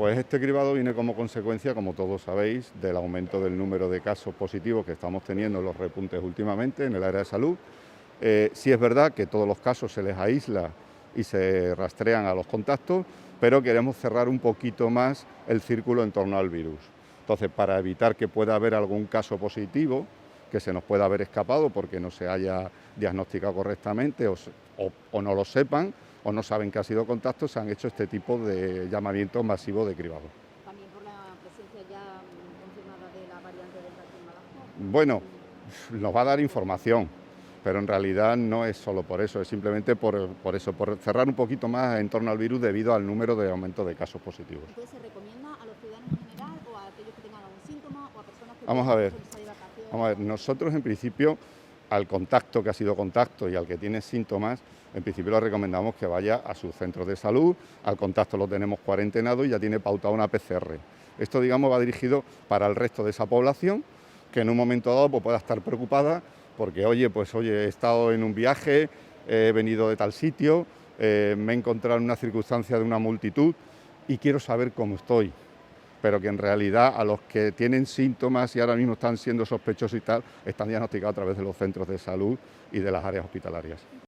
Pues este cribado viene como consecuencia, como todos sabéis, del aumento del número de casos positivos que estamos teniendo en los repuntes últimamente en el área de salud. Sí es verdad que todos los casos se les aísla y se rastrean a los contactos, pero queremos cerrar un poquito más el círculo en torno al virus. Entonces, para evitar que pueda haber algún caso positivo que se nos pueda haber escapado porque no se haya diagnosticado correctamente o no lo sepan o no saben que ha sido contacto, se han hecho este tipo de llamamientos masivos de cribado. También por la presencia ya confirmada de la variante Delta aquí en Badajoz. Bueno, nos va a dar información, pero en realidad no es solo por eso, es simplemente por eso, por cerrar un poquito más en torno al virus debido al número de aumento de casos positivos. Entonces, ¿se recomienda a los ciudadanos en general o a aquellos que tengan algún síntoma o a personas que Vamos a ver, pueden salir de vacaciones? vamos a ver, nosotros en principio al contacto que ha sido contacto y al que tiene síntomas, en principio le recomendamos que vaya a sus centros de salud, al contacto lo tenemos cuarentenado y ya tiene pautada una PCR. Esto, digamos, va dirigido para el resto de esa población que en un momento dado pues, pueda estar preocupada porque, oye, he estado en un viaje, he venido de tal sitio, me he encontrado en una circunstancia de una multitud y quiero saber cómo estoy. Pero que en realidad a los que tienen síntomas y ahora mismo están siendo sospechosos y tal, están diagnosticados a través de los centros de salud y de las áreas hospitalarias.